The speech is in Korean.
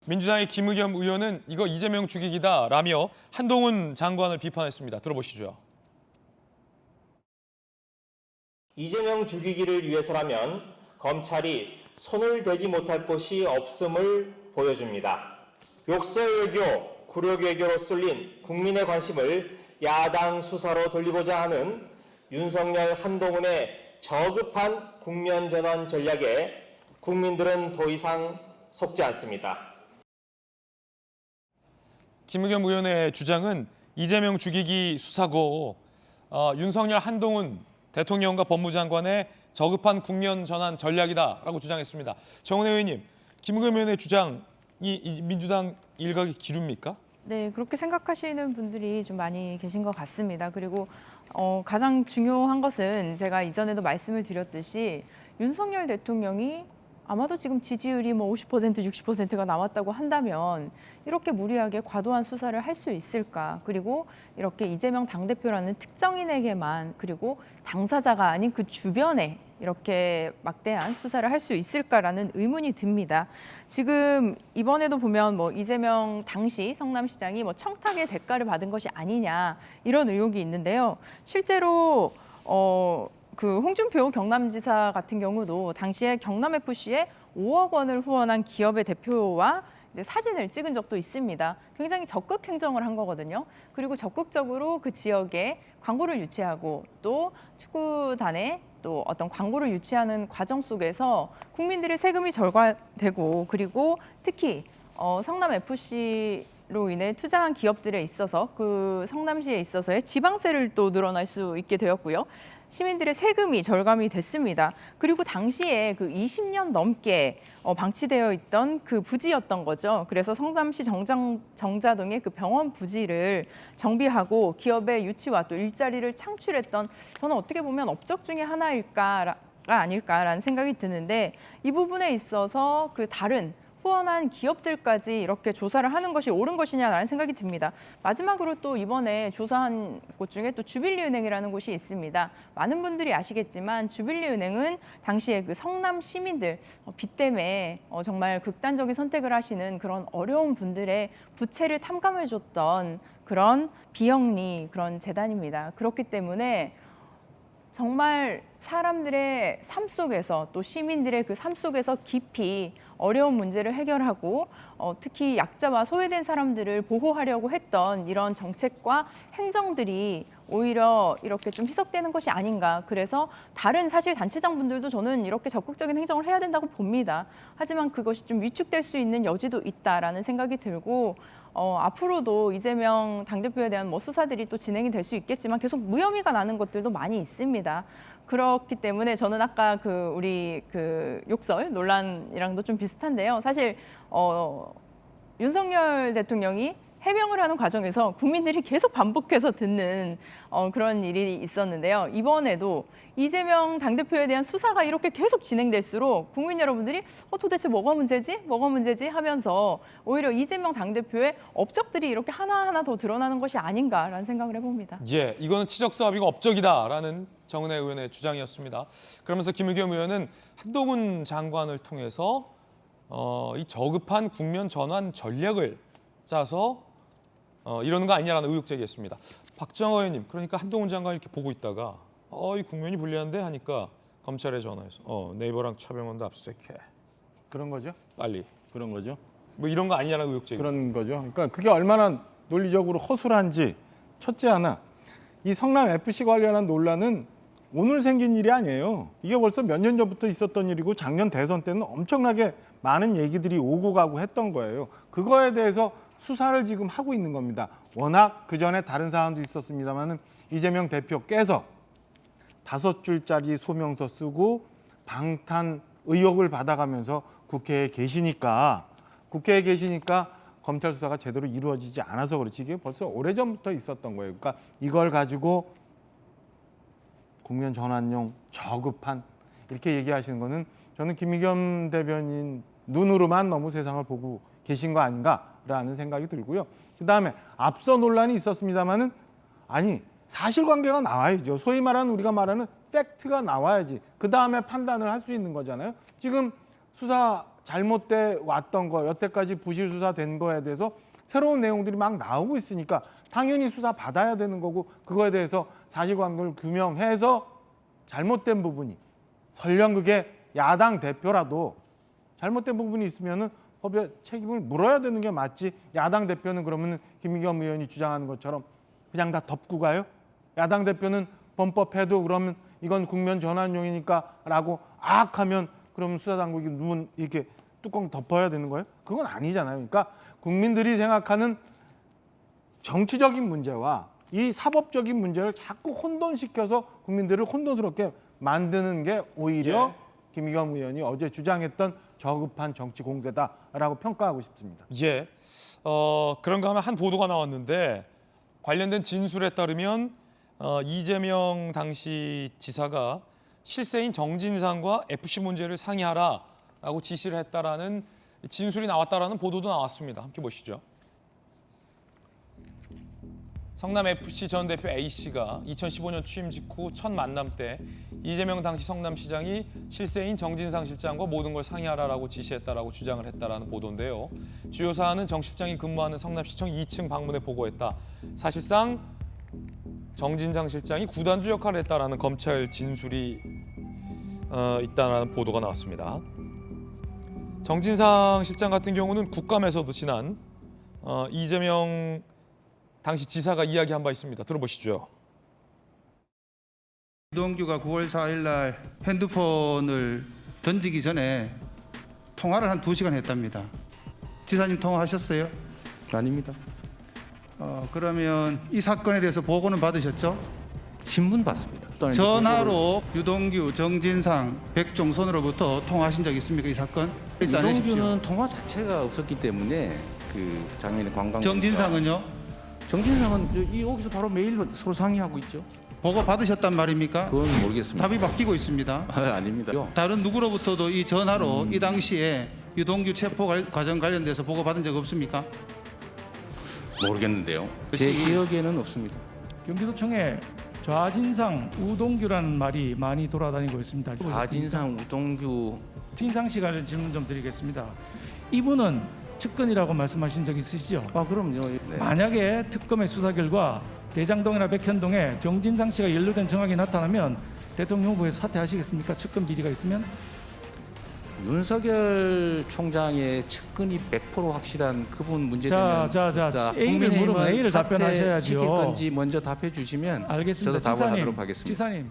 민주당의 김의겸 의원은 이거 이재명 죽이기다라며 한동훈 장관을 비판했습니다. 들어보시죠. 이재명 죽이기를 위해서라면 검찰이 손을 대지 못할 곳이 없음을 보여줍니다. 욕설 외교, 굴욕 외교로 쏠린 국민의 관심을 야당 수사로 돌리고자 하는 윤석열, 한동훈의 저급한 국면 전환 전략에 국민들은 더 이상 속지 않습니다. 김의겸 의원의 주장은 이재명 죽이기 수사고 윤석열, 한동훈 대통령과 법무장관의 저급한 국면 전환 전략이다라고 주장했습니다. 정은혜 의원님, 김의겸 의원의 주장이 민주당 일각의 기류입니까? 네, 그렇게 생각하시는 분들이 좀 많이 계신 것 같습니다. 그리고 가장 중요한 것은 제가 이전에도 말씀을 드렸듯이 윤석열 대통령이 아마도 지금 지지율이 50%, 60%가 나왔다고 한다면 이렇게 무리하게 과도한 수사를 할 수 있을까? 그리고 이렇게 이재명 당대표라는 특정인에게만 그리고 당사자가 아닌 그 주변에 이렇게 막대한 수사를 할 수 있을까라는 의문이 듭니다. 지금 이번에도 보면 이재명 당시 성남시장이 청탁의 대가를 받은 것이 아니냐 이런 의혹이 있는데요. 실제로 그 홍준표 경남지사 같은 경우도 당시에 경남FC에 5억 원을 후원한 기업의 대표와 이제 사진을 찍은 적도 있습니다. 굉장히 적극 행정을 한 거거든요. 그리고 적극적으로 그 지역에 광고를 유치하고 또 축구단에 또 어떤 광고를 유치하는 과정 속에서 국민들의 세금이 절감되고 그리고 특히 성남FC로 인해 투자한 기업들에 있어서 그 성남시에 있어서의 지방세를 또 늘어날 수 있게 되었고요. 시민들의 세금이 절감이 됐습니다. 그리고 당시에 그 20년 넘게 방치되어 있던 그 부지였던 거죠. 그래서 성남시 정자동의 그 병원 부지를 정비하고 기업의 유치와 또 일자리를 창출했던 저는 어떻게 보면 업적 중에 하나일까 아닐까라는 생각이 드는데 이 부분에 있어서 그 다른 후원한 기업들까지 이렇게 조사를 하는 것이 옳은 것이냐라는 생각이 듭니다. 마지막으로 또 이번에 조사한 곳 중에 또 주빌리은행이라는 곳이 있습니다. 많은 분들이 아시겠지만 주빌리은행은 당시에 그 성남 시민들 빚 때문에 정말 극단적인 선택을 하시는 그런 어려운 분들의 부채를 탐감해줬던 그런 비영리 그런 재단입니다. 그렇기 때문에 정말 사람들의 삶 속에서 또 시민들의 그 삶 속에서 깊이 어려운 문제를 해결하고 특히 약자와 소외된 사람들을 보호하려고 했던 이런 정책과 행정들이 오히려 이렇게 좀 희석되는 것이 아닌가. 그래서 다른 사실 단체장분들도 저는 이렇게 적극적인 행정을 해야 된다고 봅니다. 하지만 그것이 좀 위축될 수 있는 여지도 있다라는 생각이 들고 앞으로도 이재명 당대표에 대한 수사들이 또 진행이 될 수 있겠지만 계속 무혐의가 나는 것들도 많이 있습니다. 그렇기 때문에 저는 아까 우리 욕설 논란이랑도 좀 비슷한데요. 사실 윤석열 대통령이 해명을 하는 과정에서 국민들이 계속 반복해서 듣는 그런 일이 있었는데요. 이번에도 이재명 당대표에 대한 수사가 이렇게 계속 진행될수록 국민 여러분들이 도대체 뭐가 문제지? 뭐가 문제지? 하면서 오히려 이재명 당대표의 업적들이 이렇게 하나하나 더 드러나는 것이 아닌가라는 생각을 해봅니다. 예, 이거는 치적사업이고 업적이다라는 정은혜 의원의 주장이었습니다. 그러면서 김의겸 의원은 한동훈 장관을 통해서 이 저급한 국면 전환 전략을 짜서 이러는 거 아니냐라는 의혹 제기했습니다. 박정호 의원님, 그러니까 한동훈 장관 이렇게 보고 있다가 이 국면이 불리한데 하니까 검찰에 전화해서 네이버랑 차병원도 압수수색해. 그런 거죠? 빨리. 그런 거죠. 이런 거 아니냐라는 의혹 제기. 그런 거죠. 그러니까 그게 얼마나 논리적으로 허술한지 첫째 하나, 이 성남 FC 관련한 논란은 오늘 생긴 일이 아니에요. 이게 벌써 몇 년 전부터 있었던 일이고 작년 대선 때는 엄청나게 많은 얘기들이 오고 가고 했던 거예요. 그거에 대해서 수사를 지금 하고 있는 겁니다. 워낙 그전에 다른 사안도 있었습니다만 이재명 대표께서 5줄짜리 소명서 쓰고 방탄 의혹을 받아가면서 국회에 계시니까 검찰 수사가 제대로 이루어지지 않아서 그렇지 이게 벌써 오래전부터 있었던 거예요. 그러니까 이걸 가지고 국면 전환용 저급한 이렇게 얘기하시는 거는 저는 김의겸 대변인 눈으로만 너무 세상을 보고 계신 거 아닌가라는 생각이 들고요. 그다음에 앞서 논란이 있었습니다마는 아니 사실관계가 나와야죠. 소위 말하는 우리가 말하는 팩트가 나와야지. 그다음에 판단을 할 수 있는 거잖아요. 지금 수사 잘못돼 왔던 거, 여태까지 부실 수사된 거에 대해서 새로운 내용들이 막 나오고 있으니까 당연히 수사 받아야 되는 거고, 그거에 대해서 사실관계를 규명해서 잘못된 부분이, 설령 그게 야당 대표라도 잘못된 부분이 있으면은 법의 책임을 물어야 되는 게 맞지. 야당 대표는 그러면 김의겸 의원이 주장하는 것처럼 그냥 다 덮고 가요? 야당 대표는 범법해도 그러면 이건 국면 전환용이니까라고 하면 그러면 수사당국이 눈 이렇게 뚜껑 덮어야 되는 거예요? 그건 아니잖아요. 그러니까 국민들이 생각하는 정치적인 문제와 이 사법적인 문제를 자꾸 혼돈시켜서 국민들을 혼돈스럽게 만드는 게 오히려 김의겸 의원이 어제 주장했던 저급한 정치 공세다라고 평가하고 싶습니다. 예, 그런가 하면 한 보도가 나왔는데 관련된 진술에 따르면 이재명 당시 지사가 실세인 정진상과 FC 문제를 상의하라라고 지시를 했다라는 진술이 나왔다라는 보도도 나왔습니다. 함께 보시죠. 성남FC 전 대표 A씨가 2015년 취임 직후 첫 만남 때 이재명 당시 성남시장이 실세인 정진상 실장과 모든 걸 상의하라라고 지시했다라고 주장을 했다라는 보도인데요. 주요 사안은 정 실장이 근무하는 성남시청 2층 방문에 보고했다. 사실상 정진상 실장이 구단주 역할을 했다라는 검찰 진술이 있다는 보도가 나왔습니다. 정진상 실장 같은 경우는 국감에서도 지난 이재명 당시 지사가 이야기한 바 있습니다. 들어보시죠. 유동규가 9월 4일 날 핸드폰을 던지기 전에 통화를 한 2시간 했답니다. 지사님 통화하셨어요? 아닙니다. 그러면 이 사건에 대해서 보고는 받으셨죠? 신문 봤습니다. 또는 전화로 유동규, 정진상, 백종선으로부터 통화하신 적 있습니까? 이 사건? 있지 않으십시오. 유동규는 통화 자체가 없었기 때문에 그 작년에 관광. 정진상은요? 정진상은 여기서 바로 매일 서로 상의하고 있죠. 보고 받으셨단 말입니까? 그건 모르겠습니다. 답이 바뀌고 있습니다. 아닙니다. 다른 누구로부터도 이 전화로 이 당시에 유동규 체포 과정 관련돼서 보고 받은 적 없습니까? 모르겠는데요. 제 기억에는 없습니다. 경기도청에 좌진상, 우동규라는 말이 많이 돌아다니고 있습니다. 좌진상, 우동규. 진상 씨가 질문 좀 드리겠습니다. 이분은 측근이라고 말씀하신 적 있으시죠? 그럼요. 네. 만약에 특검의 수사 결과 대장동이나 백현동에 정진상 씨가 연루된 정황이 나타나면 대통령 후보에서 사퇴하시겠습니까? 측근 비리가 있으면? 윤석열 총장의 측근이 100% 확실한 그분 문제되면 A를 물으면 A를 답변하셔야죠. 시킬 건지 먼저 답해 주시면 알겠습니다. 저도 답을 하도록 하겠습니다. 지사님.